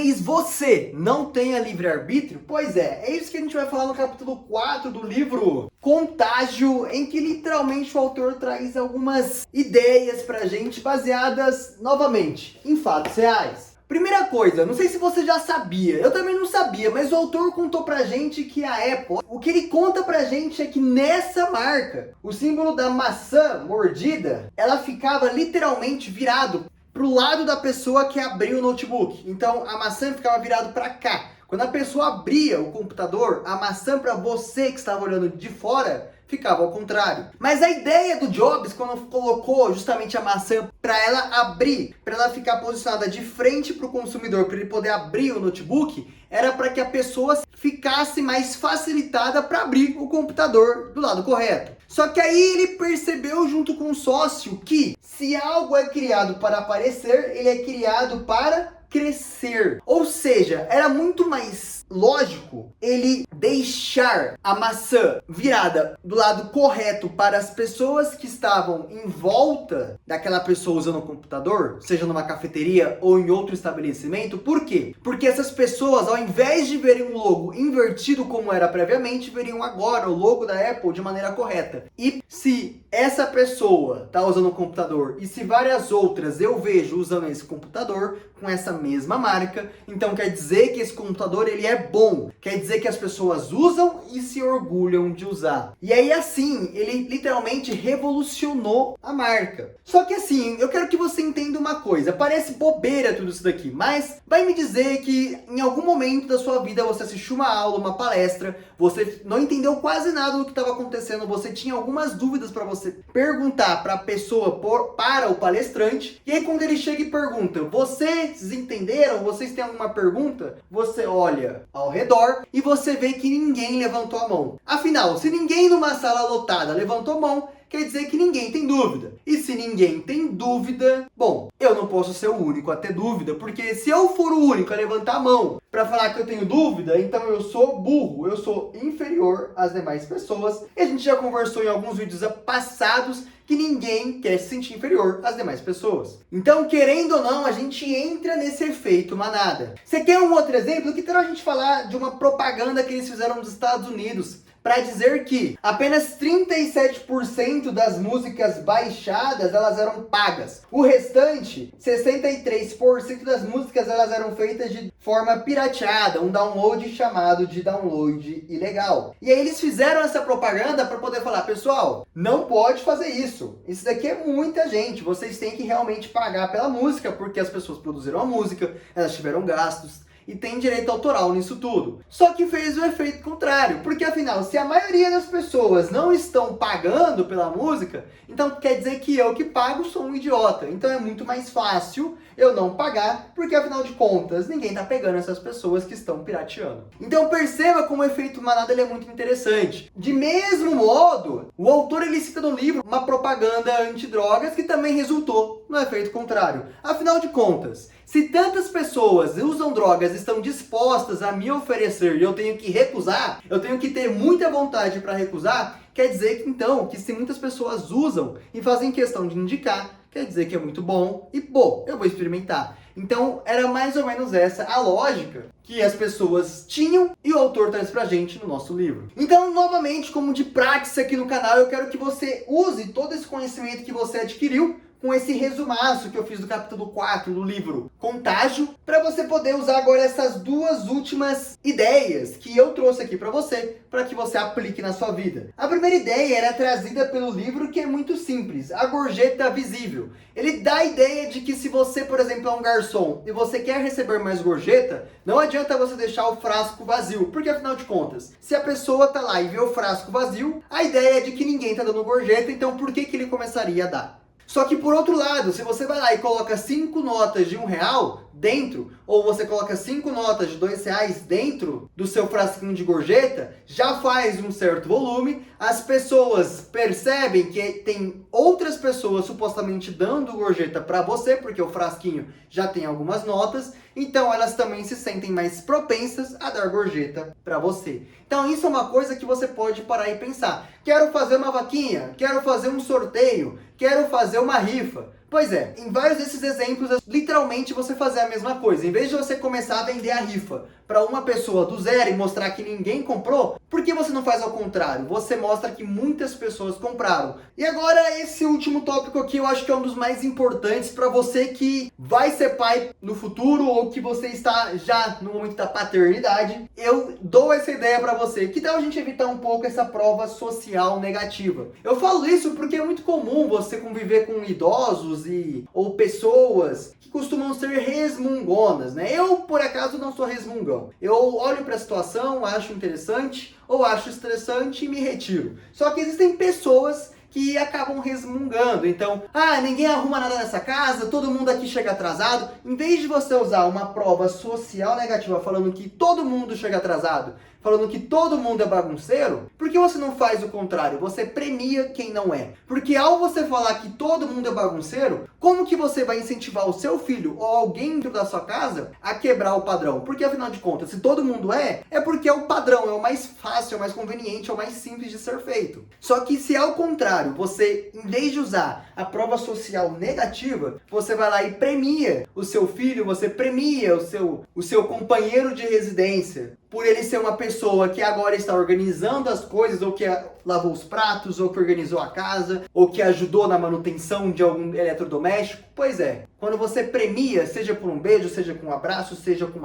Talvez você não tenha livre-arbítrio? Pois é isso que a gente vai falar no capítulo 4 do livro Contágio, em que literalmente o autor traz algumas ideias pra gente baseadas, novamente, em fatos reais. Primeira coisa, não sei se você já sabia, eu também não sabia, mas o autor contou pra gente que a Apple, o que ele conta pra gente é que nessa marca, o símbolo da maçã mordida, ela ficava literalmente virado pro lado da pessoa que abriu o notebook. Então a maçã ficava virado para cá. Quando a pessoa abria o computador, a maçã para você que estava olhando de fora ficava ao contrário. Mas a ideia do Jobs, quando colocou justamente a maçã para ela abrir, para ela ficar posicionada de frente para o consumidor, para ele poder abrir o notebook, era para que a pessoa ficasse mais facilitada para abrir o computador do lado correto. Só que aí ele percebeu junto com o sócio que se algo é criado para aparecer, ele é criado para crescer. Ou seja, era muito mais lógico ele deixar a maçã virada do lado correto para as pessoas que estavam em volta daquela pessoa usando o computador, seja numa cafeteria ou em outro estabelecimento. Por quê? Porque essas pessoas, ao invés de verem o logo invertido como era previamente, veriam agora o logo da Apple de maneira correta. E se essa pessoa está usando o computador e se várias outras eu vejo usando esse computador com essa mesma marca, então quer dizer que esse computador ele é bom, quer dizer que as pessoas usam e se orgulham de usar. E aí assim, ele literalmente revolucionou a marca. Só que assim, eu quero que você entenda uma coisa, parece bobeira tudo isso daqui, mas vai me dizer que em algum momento da sua vida você assistiu uma aula, uma palestra, você não entendeu quase nada do que estava acontecendo, você tinha algumas dúvidas para você perguntar para a pessoa, para o palestrante, e aí quando ele chega e pergunta, vocês entenderam? Vocês têm alguma pergunta? Você olha ao redor e você vê que ninguém levantou a mão. Afinal, se ninguém numa sala lotada levantou a mão, quer dizer que ninguém tem dúvida. E se ninguém tem dúvida, bom, eu não posso ser o único a ter dúvida, porque se eu for o único a levantar a mão para falar que eu tenho dúvida, então eu sou burro, eu sou inferior às demais pessoas. E a gente já conversou em alguns vídeos passados que ninguém quer se sentir inferior às demais pessoas. Então, querendo ou não, a gente entra nesse efeito manada. Você quer um outro exemplo? Que tal a gente falar de uma propaganda que eles fizeram nos Estados Unidos para dizer que apenas 37% das músicas baixadas elas eram pagas. O restante, 63% das músicas elas eram feitas de forma pirateada, um download chamado de download ilegal. E aí eles fizeram essa propaganda para poder falar, pessoal, não pode fazer isso. Isso daqui é muita gente. Vocês têm que realmente pagar pela música, porque as pessoas produziram a música, elas tiveram gastos e tem direito autoral nisso tudo. Só que fez o efeito contrário, porque afinal, se a maioria das pessoas não estão pagando pela música, então quer dizer que eu que pago sou um idiota. Então é muito mais fácil eu não pagar, porque afinal de contas, ninguém está pegando essas pessoas que estão pirateando. Então perceba como o efeito manada ele é muito interessante. De mesmo modo, o autor ele cita no livro uma propaganda antidrogas que também resultou no efeito contrário. Afinal de contas, se tantas pessoas usam drogas e estão dispostas a me oferecer e eu tenho que recusar, eu tenho que ter muita vontade para recusar, quer dizer que então, que se muitas pessoas usam e fazem questão de indicar, quer dizer que é muito bom e, bom, eu vou experimentar. Então, era mais ou menos essa a lógica que as pessoas tinham e o autor traz pra gente no nosso livro. Então, novamente, como de prática aqui no canal, eu quero que você use todo esse conhecimento que você adquiriu com esse resumaço que eu fiz do capítulo 4 do livro Contágio, para você poder usar agora essas duas últimas ideias que eu trouxe aqui para que você aplique na sua vida. A primeira ideia era trazida pelo livro, que é muito simples, a gorjeta visível. Ele dá a ideia de que se você, por exemplo, é um garçom e você quer receber mais gorjeta, não adianta você deixar o frasco vazio, porque afinal de contas, se a pessoa tá lá e vê o frasco vazio, a ideia é de que ninguém tá dando gorjeta, então por que ele começaria a dar? Só que por outro lado, se você vai lá e coloca 5 notas de R$1 dentro, ou você coloca 5 notas de R$2 dentro do seu frasquinho de gorjeta, já faz um certo volume, as pessoas percebem que tem outras pessoas supostamente dando gorjeta para você, porque o frasquinho já tem algumas notas, então elas também se sentem mais propensas a dar gorjeta para você. Então isso é uma coisa que você pode parar e pensar. Quero fazer uma vaquinha, quero fazer um sorteio, quero fazer uma rifa. Pois é, em vários desses exemplos, literalmente você fazer a mesma coisa. Em vez de você começar a vender a rifa para uma pessoa do zero e mostrar que ninguém comprou, por que você não faz ao contrário? Você mostra que muitas pessoas compraram. E agora, esse último tópico aqui, eu acho que é um dos mais importantes para você que vai ser pai no futuro ou que você está já no momento da paternidade. Eu dou essa ideia para você. Que tal a gente evitar um pouco essa prova social negativa? Eu falo isso porque é muito comum você conviver com idosos ou pessoas que costumam ser resmungonas, né? Eu, por acaso, não sou resmungão. Eu olho para a situação, acho interessante ou acho estressante e me retiro. Só que existem pessoas que acabam resmungando. Então, ninguém arruma nada nessa casa, todo mundo aqui chega atrasado. Em vez de você usar uma prova social negativa falando que todo mundo chega atrasado, falando que todo mundo é bagunceiro, por que você não faz o contrário? Você premia quem não é. Porque ao você falar que todo mundo é bagunceiro, como que você vai incentivar o seu filho ou alguém dentro da sua casa a quebrar o padrão? Porque afinal de contas, se todo mundo é porque é o padrão, é o mais fácil, é o mais conveniente, é o mais simples de ser feito. Só que se ao contrário, você, em vez de usar a prova social negativa, você vai lá e premia o seu filho, você premia o seu companheiro de residência, por ele ser uma pessoa que agora está organizando as coisas, ou que lavou os pratos, ou que organizou a casa, ou que ajudou na manutenção de algum eletrodoméstico. Pois é, quando você premia, seja por um beijo, seja com um abraço, seja com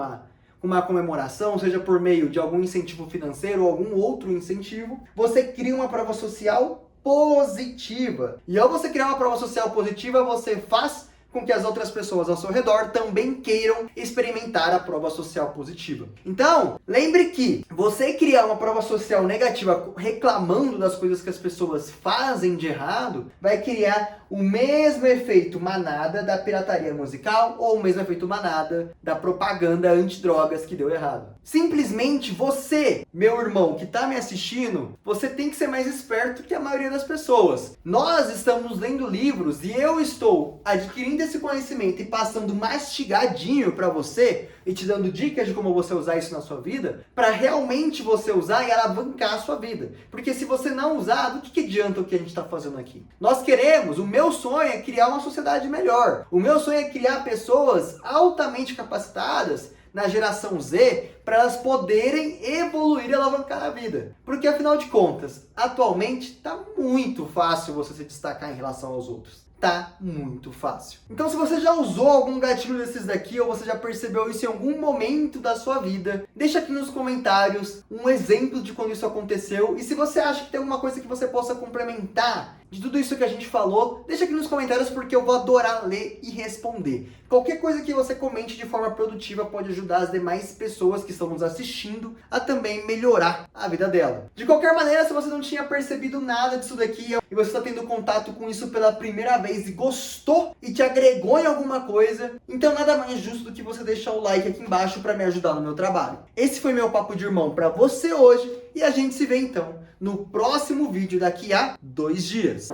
uma comemoração, seja por meio de algum incentivo financeiro ou algum outro incentivo, você cria uma prova social positiva. E ao você criar uma prova social positiva, você faz com que as outras pessoas ao seu redor também queiram experimentar a prova social positiva. Então, lembre que você criar uma prova social negativa reclamando das coisas que as pessoas fazem de errado, vai criar o mesmo efeito manada da pirataria musical ou o mesmo efeito manada da propaganda antidrogas que deu errado. Simplesmente você, meu irmão que está me assistindo, você tem que ser mais esperto que a maioria das pessoas. Nós estamos lendo livros e eu estou adquirindo esse conhecimento e passando mastigadinho para você e te dando dicas de como você usar isso na sua vida, para realmente você usar e alavancar a sua vida. Porque se você não usar, do que adianta o que a gente está fazendo aqui? Nós queremos, o meu sonho é criar uma sociedade melhor. O meu sonho é criar pessoas altamente capacitadas na geração Z para elas poderem evoluir e alavancar a vida. Porque afinal de contas, atualmente está muito fácil você se destacar em relação aos outros. Tá muito fácil. Então, se você já usou algum gatilho desses daqui, ou você já percebeu isso em algum momento da sua vida, deixa aqui nos comentários um exemplo de quando isso aconteceu. E se você acha que tem alguma coisa que você possa complementar de tudo isso que a gente falou, deixa aqui nos comentários porque eu vou adorar ler e responder. Qualquer coisa que você comente de forma produtiva pode ajudar as demais pessoas que estão nos assistindo a também melhorar a vida dela. De qualquer maneira, se você não tinha percebido nada disso daqui e você está tendo contato com isso pela primeira vez e gostou e te agregou em alguma coisa, então nada mais justo do que você deixar o like aqui embaixo para me ajudar no meu trabalho. Esse foi meu Papo de Irmão para você hoje e a gente se vê então no próximo vídeo daqui a 2 dias.